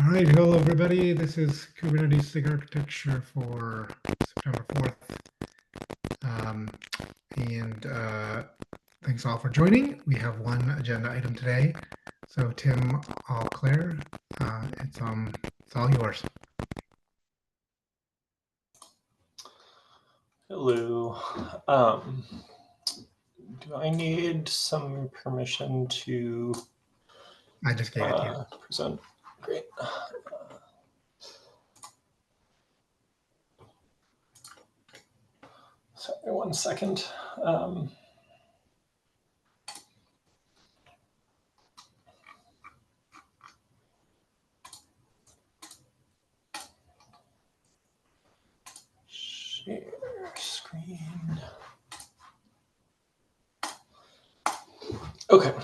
All right, hello everybody. This is Kubernetes SIG architecture for September 4th. And thanks all for joining. We have one agenda item today. So Tim, all clear. It's all yours. Hello. Do I need some permission to I just gave it to you. present? Great. Sorry, 1 second. Share screen. Okay.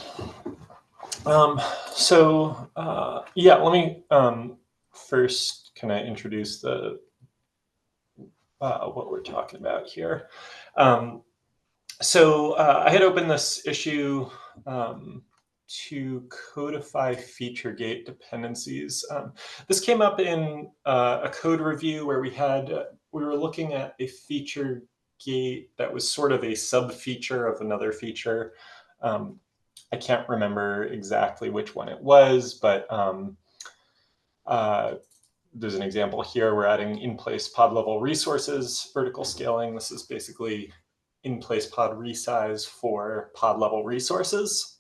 Yeah, let me first kind of introduce the what we're talking about here. I had opened this issue to codify feature gate dependencies. This came up in a code review where we were looking at a feature gate that was sort of a sub-feature of another feature. I can't remember exactly which one it was, but there's an example here. We're adding in-place pod level resources, vertical scaling. This is basically in-place pod resize for pod level resources.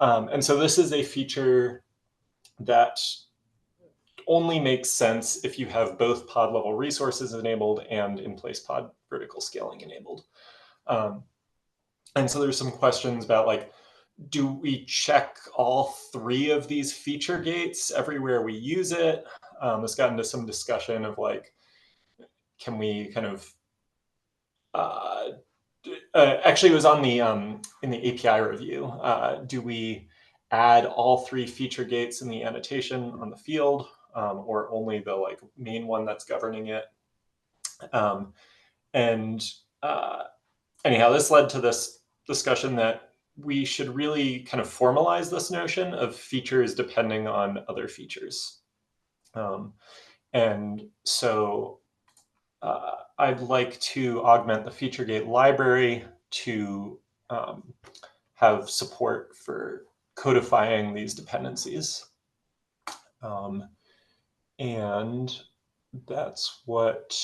And so this is a feature that only makes sense if you have both pod level resources enabled and in-place pod vertical scaling enabled. And so there's some questions about, like, do we check all three of these feature gates everywhere we use it? This got into some discussion of, like, can we kind of actually, it was on the in the API review. Do we add all three feature gates in the annotation on the field, or only the main one that's governing it? Anyhow, this led to this discussion that we should really kind of formalize this notion of features depending on other features. I'd like to augment the feature gate library to have support for codifying these dependencies. And that's what,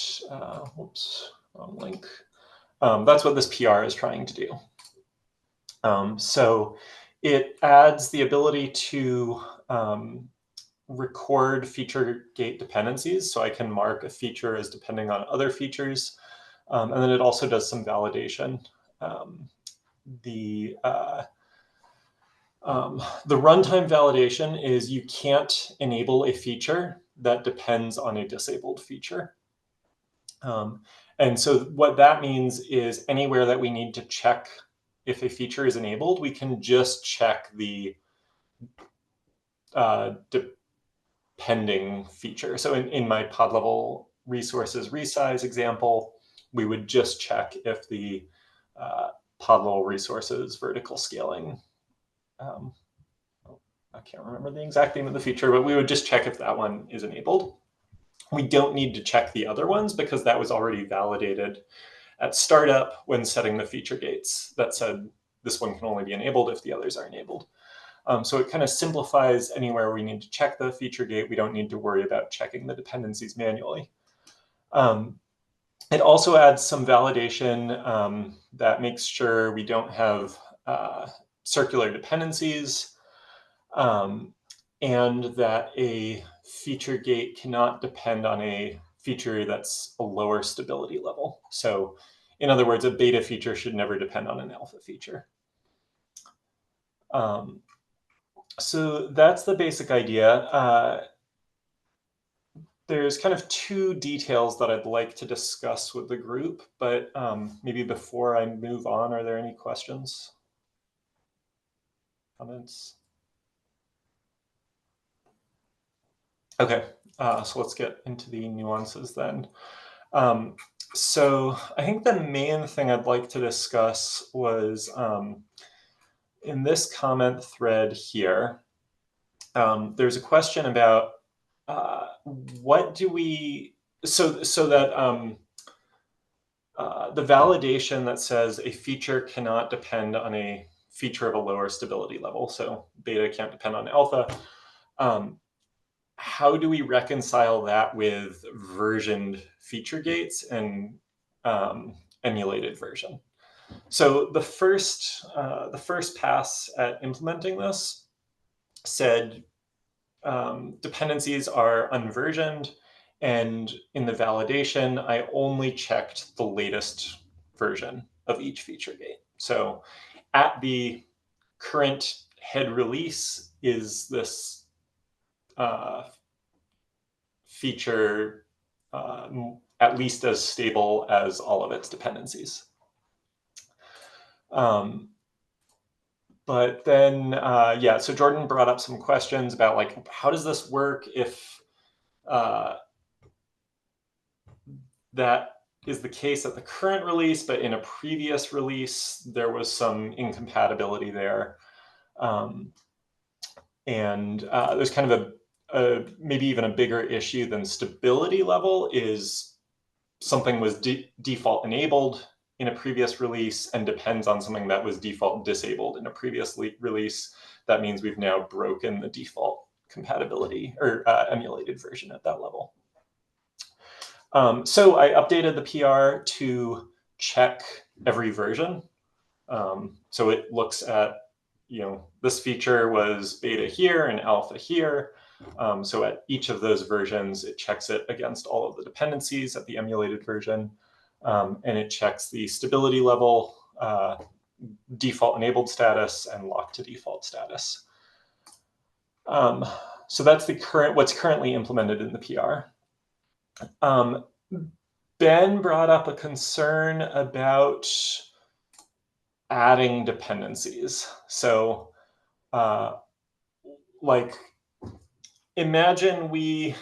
whoops, wrong link. That's what this PR is trying to do. So it adds the ability to record feature gate dependencies. So I can mark a feature as depending on other features. And then it also does some validation. The runtime validation is you can't enable a feature that depends on a disabled feature. And so what that means is anywhere that we need to check if a feature is enabled, we can just check the depending feature. So in my pod level resources resize example, we would just check if the pod level resources vertical scaling, I can't remember the exact name of the feature, but we would just check if that one is enabled. We don't need to check the other ones because that was already validated at startup when setting the feature gates that said this one can only be enabled if the others are enabled. So it kind of simplifies anywhere we need to check the feature gate. We don't need to worry about checking the dependencies manually. It also adds some validation that makes sure we don't have circular dependencies, and that a feature gate cannot depend on a feature that's a lower stability level. So in other words, a beta feature should never depend on an alpha feature. So that's the basic idea. There's kind of two details that I'd like to discuss with the group, but maybe before I move on, are there any questions? Comments? Okay, so let's get into the nuances then. So I think the main thing I'd like to discuss was in this comment thread here, there's a question about what do we, so that the validation that says a feature cannot depend on a feature of a lower stability level, so beta can't depend on alpha. How do we reconcile that with versioned feature gates and emulated version? So the first pass at implementing this said dependencies are unversioned, and in the validation, I only checked the latest version of each feature gate. So at the current head release is this feature at least as stable as all of its dependencies. But then, yeah, so Jordan brought up some questions about like, how does this work if that is the case at the current release, but in a previous release, there was some incompatibility there. And there's kind of a maybe even a bigger issue than stability level is something was default enabled in a previous release and depends on something that was default disabled in a previous release. That means we've now broken the default compatibility or emulated version at that level. So I updated the PR to check every version. So it looks at, this feature was beta here and alpha here. So at each of those versions, it checks it against all of the dependencies at the emulated version. And it checks the stability level, default enabled status, and lock to default status. So that's what's currently implemented in the PR. Ben brought up a concern about adding dependencies. So like, imagine we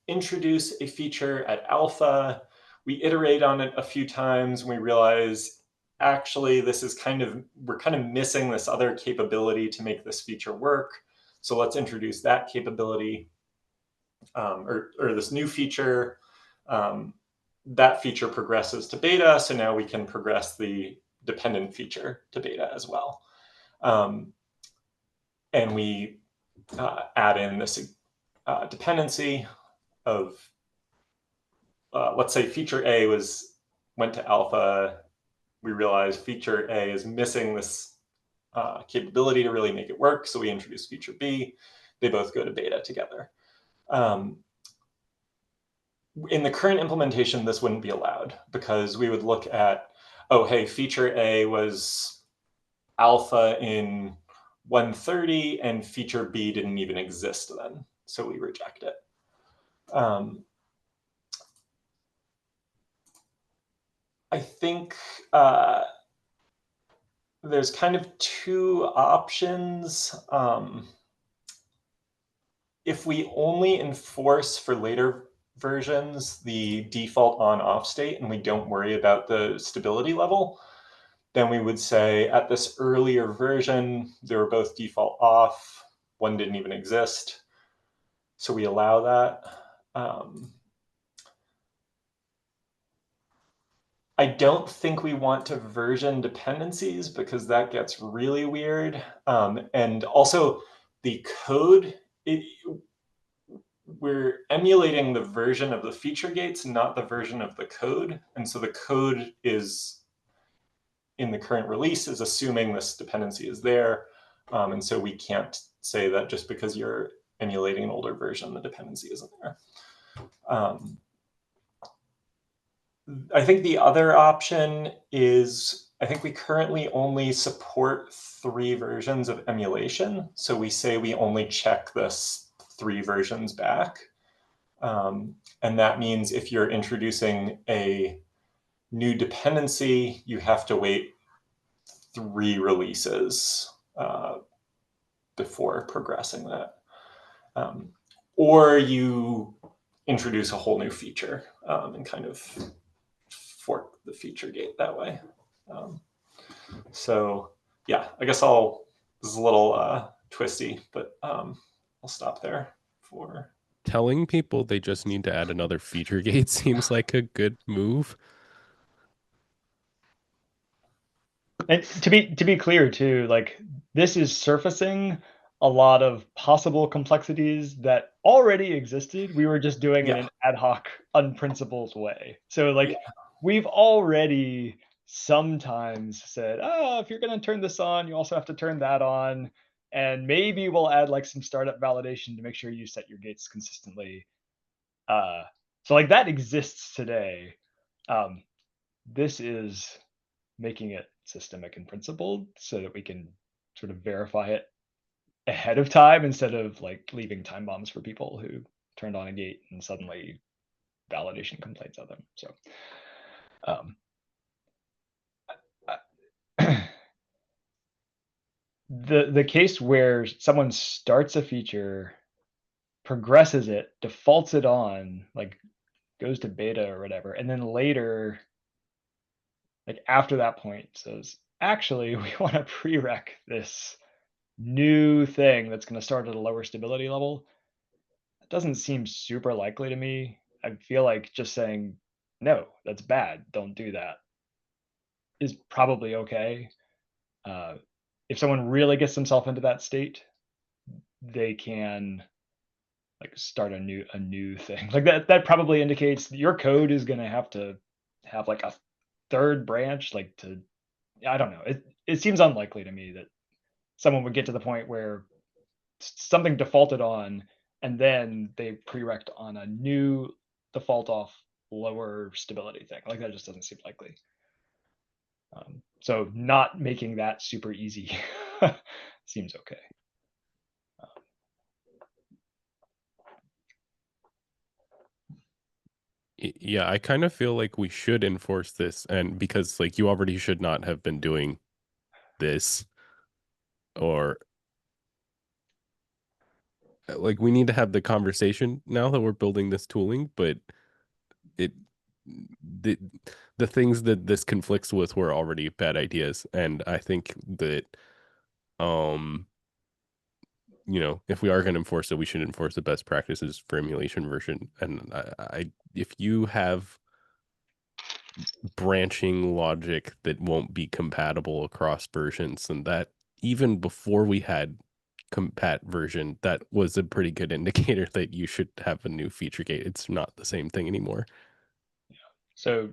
introduce a feature at alpha, we iterate on it a few times, and we realize, actually, we're kind of missing this other capability to make this feature work. So let's introduce that capability or this new feature. That feature progresses to beta, so now we can progress the dependent feature to beta as well. And we add in this dependency of, let's say feature A went to alpha. We realize feature A is missing this capability to really make it work, so we introduce feature B. They both go to beta together. In the current implementation, this wouldn't be allowed because we would look at, oh, hey, feature A was alpha in 130 and feature B didn't even exist then, so we reject it. I think there's kind of two options. If we only enforce for later versions the default on-off state and we don't worry about the stability level, then we would say at this earlier version, they were both default off, one didn't even exist. So we allow that. I don't think we want to version dependencies because that gets really weird. And also the code, we're emulating the version of the feature gates, not the version of the code. And so the code is in the current release is assuming this dependency is there. And so we can't say that just because you're emulating an older version, the dependency isn't there. I think the other option is, I think we currently only support 3 versions of emulation. So we say we only check this 3 versions back. And that means if you're introducing a new dependency, you have to wait 3 releases before progressing that. Or you introduce a whole new feature and kind of fork the feature gate that way. So yeah, I guess this is a little twisty, but I'll stop there for telling people they just need to add another feature gate seems like a good move. And to be clear too, like this is surfacing a lot of possible complexities that already existed. We were just doing it in Yeah. an ad hoc, unprincipled way. So like Yeah. we've already sometimes said, oh, if you're going to turn this on, you also have to turn that on. And maybe we'll add like some startup validation to make sure you set your gates consistently. So like that exists today. This is making it systemic and principled so that we can sort of verify it ahead of time instead of like leaving time bombs for people who turned on a gate and suddenly validation complaints of them. So um, the case where someone starts a feature, progresses it, defaults it on, like goes to beta or whatever, and then later, like after that point, says, actually, we want to prereq this new thing that's going to start at a lower stability level. It doesn't seem super likely to me. I feel like just saying, no, that's bad, don't do that, is probably okay. If someone really gets themselves into that state, they can like start a new thing. Like that probably indicates that your code is going to have like a third branch, like to, I don't know. It seems unlikely to me that someone would get to the point where something defaulted on and then they prereqed on a new default off lower stability thing. Like that just doesn't seem likely. So not making that super easy seems okay. Yeah, I kind of feel like we should enforce this, and because like you already should not have been doing this, or like we need to have the conversation now that we're building this tooling, but it the the things that this conflicts with were already bad ideas, and I think that um if we are going to enforce it, we should enforce the best practices for emulation version. And if you have branching logic that won't be compatible across versions, and that even before we had compat version, that was a pretty good indicator that you should have a new feature gate. It's not the same thing anymore. So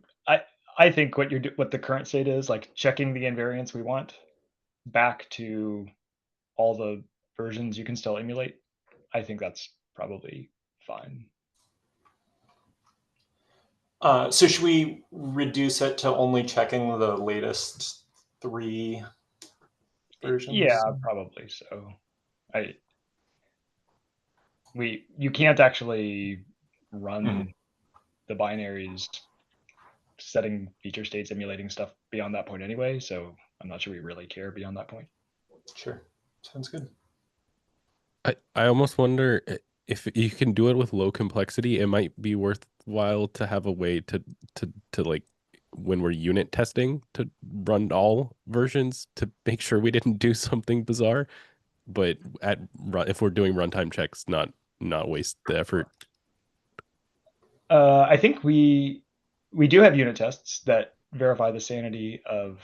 I think what the current state is, like checking the invariants we want back to all the versions you can still emulate. I think that's probably fine. So should we reduce it to only checking the latest 3 versions? Yeah, probably so. You can't actually run the binaries setting feature states, emulating stuff beyond that point anyway. So I'm not sure we really care beyond that point. Sure, sounds good. I almost wonder if you can do it with low complexity, it might be worthwhile to have a way to like when we're unit testing to run all versions to make sure we didn't do something bizarre. But if we're doing runtime checks, not waste the effort. I think we do have unit tests that verify the sanity of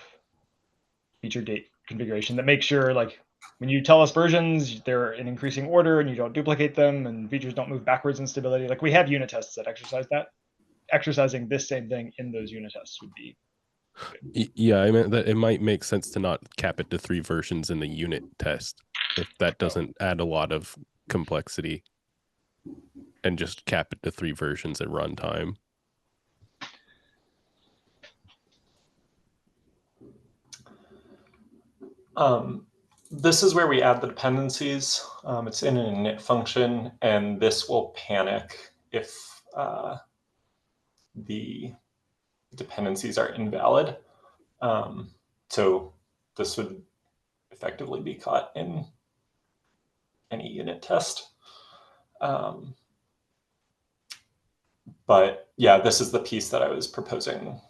feature date configuration that make sure, like, when you tell us versions, they're in increasing order and you don't duplicate them and features don't move backwards in stability. Like we have unit tests that exercise that. Exercising this same thing in those unit tests would be good. Yeah, I meant that it might make sense to not cap it to 3 versions in the unit test if that doesn't add a lot of complexity, and just cap it to 3 versions at runtime. This is where we add the dependencies. It's in an init function, and this will panic if the dependencies are invalid. So this would effectively be caught in any unit test. But yeah, this is the piece that I was proposing.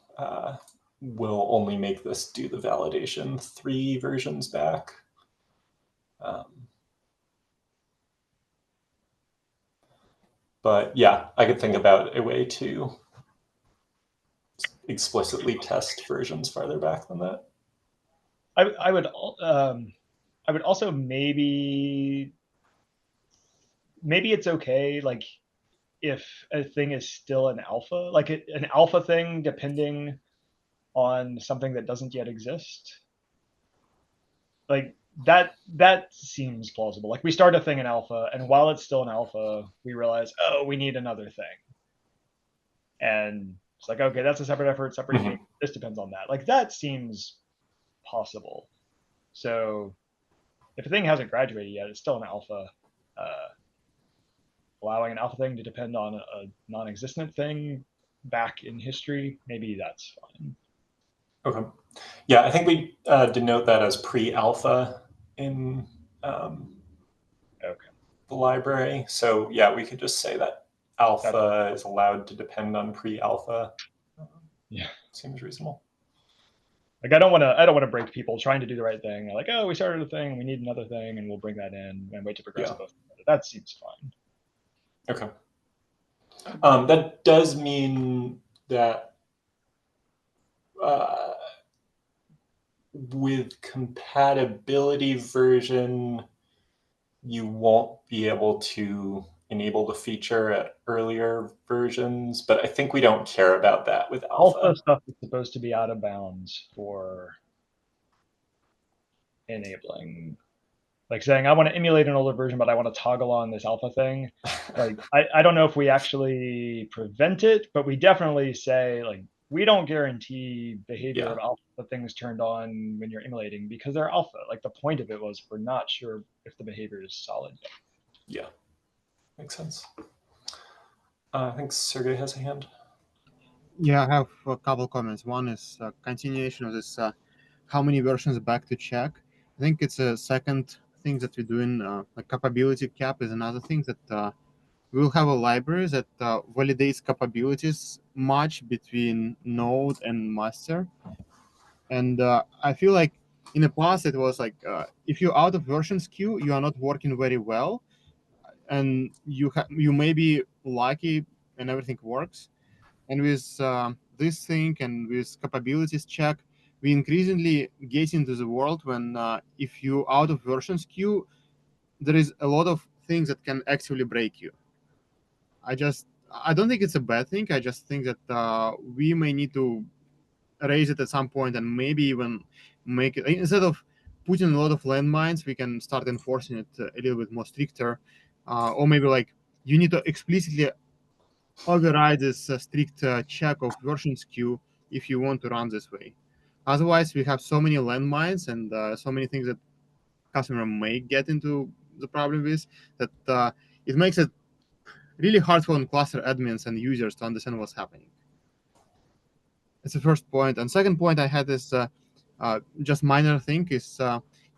We'll only make this do the validation 3 versions back. But yeah, I could think about a way to explicitly test versions farther back than that. I would also maybe it's okay, like, if a thing is still an alpha, like an alpha thing depending on something that doesn't yet exist. Like that seems plausible. Like we start a thing in alpha, and while it's still in alpha, we realize, oh, we need another thing. And it's like, okay, that's a separate effort, separate thing. This depends on that. Like that seems possible. So if a thing hasn't graduated yet, it's still an alpha. Allowing an alpha thing to depend on a non-existent thing back in history, maybe that's fine. Okay. Yeah, I think we denote that as pre-alpha in the library. So yeah, we could just say that alpha is allowed to depend on pre-alpha. Yeah, seems reasonable. Like I don't want to break people trying to do the right thing. Like, oh, we started a thing, we need another thing, and we'll bring that in and wait to progress it both. That seems fine. Okay. That does mean that with compatibility version, you won't be able to enable the feature at earlier versions, but I think we don't care about that with alpha. Alpha stuff is supposed to be out of bounds for enabling. Like saying, I want to emulate an older version, but I want to toggle on this alpha thing. Like, I don't know if we actually prevent it, but we definitely say, like, we don't guarantee behavior of alpha things turned on when you're emulating because they're alpha. Like the point of it was we're not sure if the behavior is solid. Yeah, makes sense. I think Sergey has a hand. Yeah, I have a couple comments. One is a continuation of this how many versions back to check. I think it's a second thing that we're doing. Like capability cap is another thing that we'll have a library that validates capabilities much between node and master. And I feel like in the past it was like if you're out of versions queue, you are not working very well, and you may be lucky and everything works. And with this thing and with capabilities check, we increasingly get into the world when if you out of versions queue, there is a lot of things that can actually break you. I don't think it's a bad thing. I just think that we may need to raise it at some point and maybe even make it, instead of putting a lot of landmines, we can start enforcing it a little bit more stricter, or maybe like you need to explicitly override this strict check of versions queue if you want to run this way. Otherwise, we have so many landmines and so many things that customer may get into the problem with that it makes it really hard for cluster admins and users to understand what's happening. It's the first point. And second point I had is just minor thing is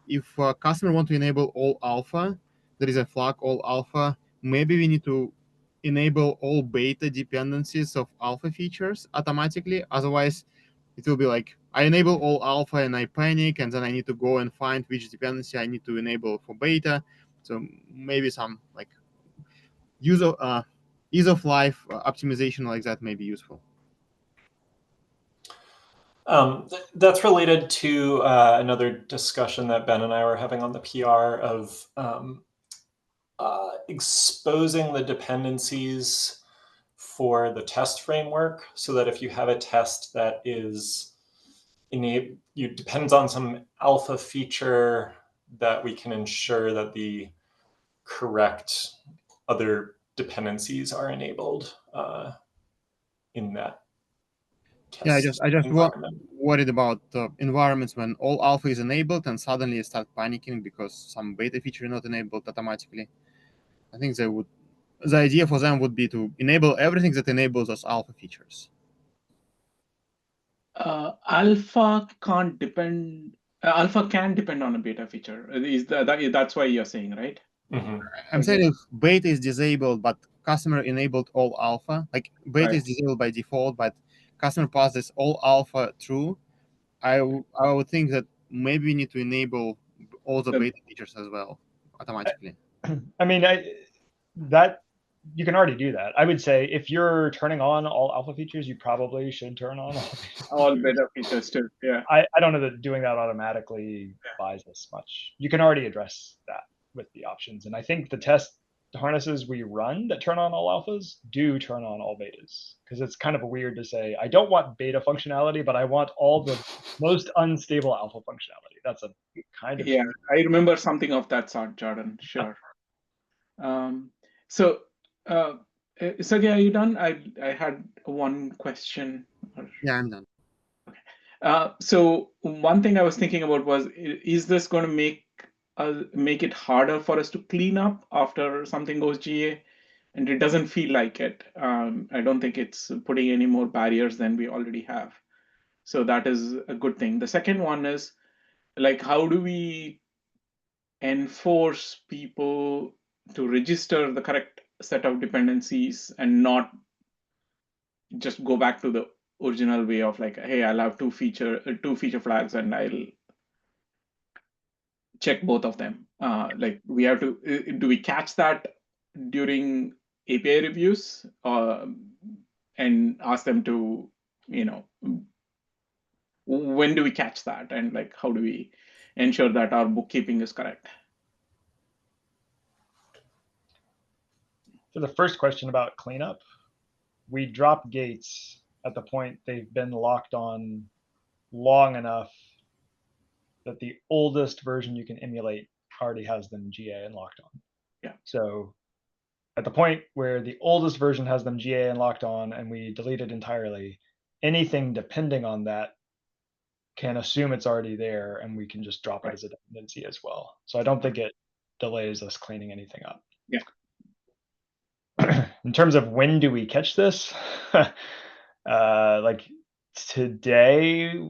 if a customer want to enable all alpha, there is a flag all alpha. Maybe we need to enable all beta dependencies of alpha features automatically. Otherwise, it will be like I enable all alpha and I panic, and then I need to go and find which dependency I need to enable for beta. So maybe some like ease of life optimization like that may be useful. That's related to another discussion that Ben and I were having on the PR of exposing the dependencies for the test framework, so that if you have a test that is depends on some alpha feature, that we can ensure that the correct other dependencies are enabled in that test. I just worried about environments when all alpha is enabled and suddenly you start panicking because some beta feature is not enabled automatically. I think the idea for them would be to enable everything that enables those alpha features. Alpha can't depend. Alpha can depend on a beta feature. That's why you're saying, right? Mm-hmm. I'm saying if beta is disabled but customer enabled all alpha, like beta is disabled by default, but customer passes all alpha true, I would think that maybe we need to enable all the beta features as well automatically. I mean, that you can already do that. I would say if you're turning on all alpha features, you probably should turn on all beta features too. Yeah. I don't know that doing that automatically buys us much. You can already address that with the options. And I think the test harnesses we run that turn on all alphas do turn on all betas, because it's kind of weird to say, I don't want beta functionality, but I want all the most unstable alpha functionality. That's a kind of Yeah, I remember something of that sort, Jordan. Sure. So, Sergey, are you done? I had one question. Yeah, I'm done. So one thing I was thinking about was, is this going to make it harder for us to clean up after something goes GA? And it doesn't feel like it. I don't think it's putting any more barriers than we already have. So that is a good thing. The second one is, like, how do we enforce people to register the correct set of dependencies and not just go back to the original way of like, hey, I'll have two feature flags and I'll check both of them. Like, we have to, do we catch that during API reviews and ask them to, when do we catch that? And like, how do we ensure that our bookkeeping is correct? For the first question about cleanup, we drop gates at the point they've been locked on long enough that the oldest version you can emulate already has them GA and locked on. Yeah. So at the point where the oldest version has them GA and locked on and we delete it entirely, anything depending on that can assume it's already there and we can just drop it as a dependency as well. So I don't think it delays us cleaning anything up. Yeah. In terms of when do we catch this, like today,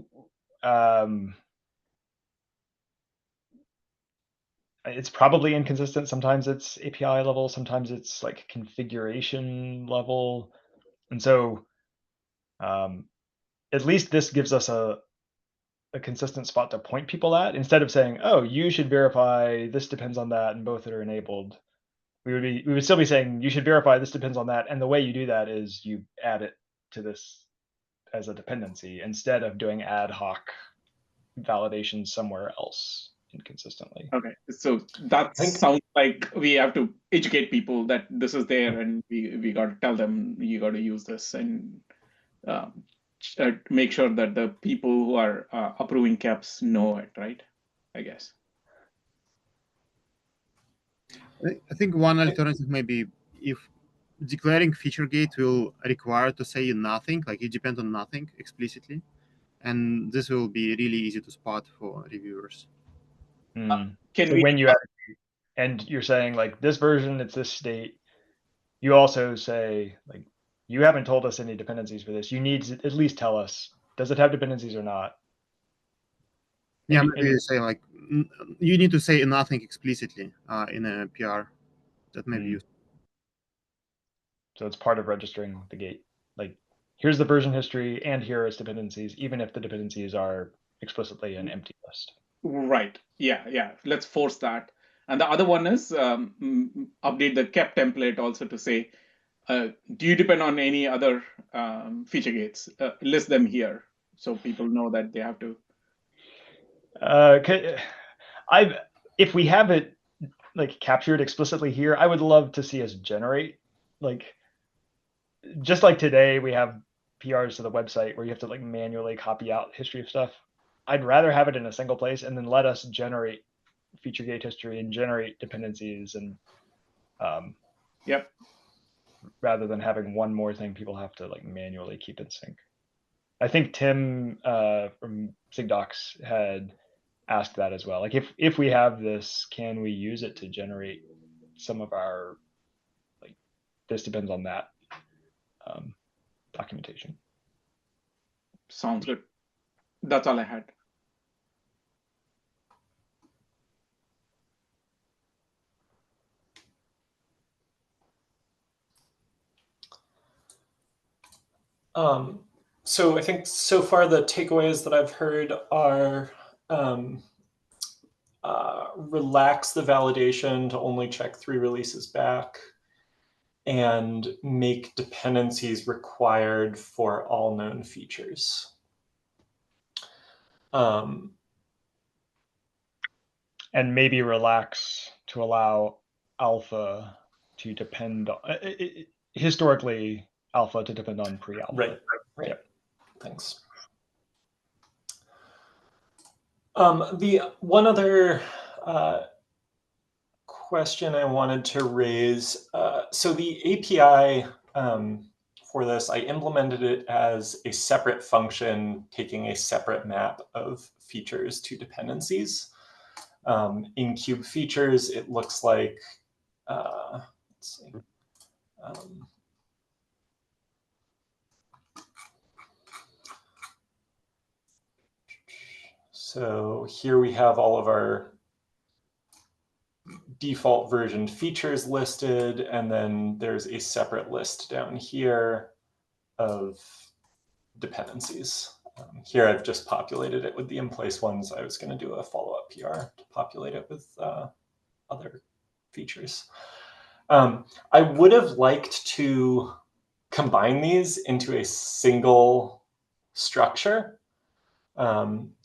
it's probably inconsistent. Sometimes it's API level, sometimes it's like configuration level. And so at least this gives us a consistent spot to point people at, instead of saying, oh, you should verify this depends on that and both are enabled. We would still be saying you should verify this depends on that, and the way you do that is you add it to this as a dependency instead of doing ad hoc validation somewhere else inconsistently. Okay, so that sounds like we have to educate people that this is there, and we got to tell them you got to use this, and make sure that the people who are approving caps know it, right? I guess. I think one alternative may be if declaring feature gate will require to say nothing, like it depends on nothing explicitly, and this will be really easy to spot for reviewers. Can so we? When you and you're saying like this version, it's this state, you also say like, you haven't told us any dependencies for this. You need to at least tell us, does it have dependencies or not? Yeah, maybe you say like, you need to say nothing explicitly in a PR. That may be useful. So it's part of registering the gate. Like, here's the version history and here is dependencies, even if the dependencies are explicitly an empty list. Right. Yeah. Let's force that. And the other one is update the KEP template also to say, do you depend on any other feature gates? List them here so people know that they have to. If we have it like captured explicitly here, I would love to see us generate, like, just like today we have PRs to the website where you have to like manually copy out history of stuff. I'd rather have it in a single place and then let us generate feature gate history and generate dependencies and Yep. rather than having one more thing people have to like manually keep in sync. I think Tim from SIG Docs had asked that as well. Like, if we have this, can we use it to generate some of our, like, this depends on that documentation. Sounds good. That's all I had. So I think so far the takeaways that I've heard are relax the validation to only check 3 releases back, and make dependencies required for all known features. And maybe relax to allow alpha to depend on, historically, alpha to depend on pre-alpha. Right. Yep. Thanks. The one other question I wanted to raise, so the API for this, I implemented it as a separate function, taking a separate map of features to dependencies. In Cube features, it looks like, let's see. So here we have all of our default version features listed, and then there's a separate list down here of dependencies. Here I've just populated it with the in-place ones. I was going to do a follow-up PR to populate it with other features. I would have liked to combine these into a single structure.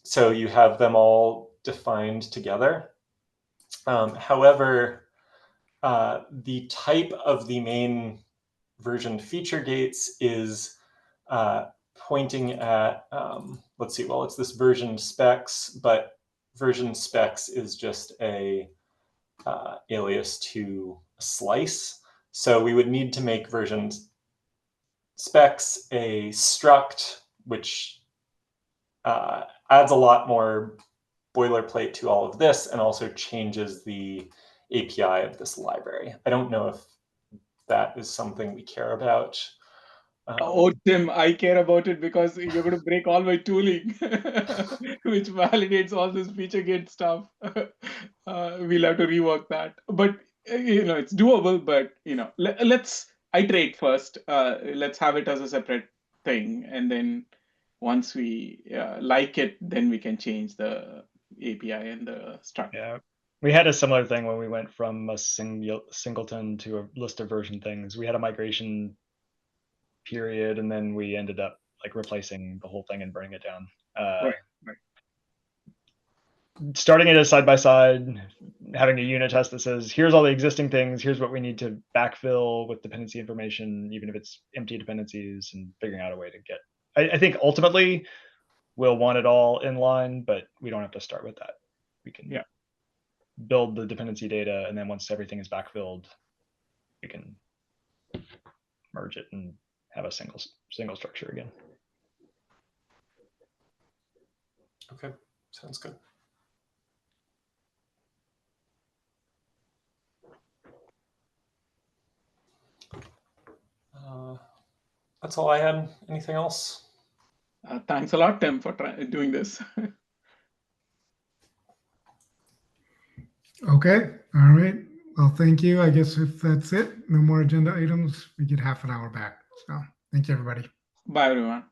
So you have them all defined together. However, the type of the main version feature gates is pointing at, let's see, well, it's this version specs, but version specs is just a alias to a slice. So we would need to make version specs a struct, which adds a lot more boilerplate to all of this and also changes the API of this library. I don't know if that is something we care about. Oh, Tim, I care about it because you're going to break all my tooling, which validates all this feature gate stuff. We'll have to rework that. But, it's doable, but, let's iterate first. Let's have it as a separate thing. And then once we like it, then we can change the API and the structure. Yeah. We had a similar thing when we went from a singleton to a list of version things. We had a migration period, and then we ended up like replacing the whole thing and burning it down. Right. Starting it as side by side, having a unit test that says, here's all the existing things, here's what we need to backfill with dependency information, even if it's empty dependencies, and figuring out a way to get. I think ultimately we'll want it all in line, but we don't have to start with that. We can build the dependency data, and then once everything is backfilled, we can merge it and have a single structure again. Okay, sounds good. That's all I had. Anything else? Thanks a lot, Tim, for doing this. Okay, all right. Well, thank you. I guess if that's it, no more agenda items, we get half an hour back. So thank you, everybody. Bye, everyone.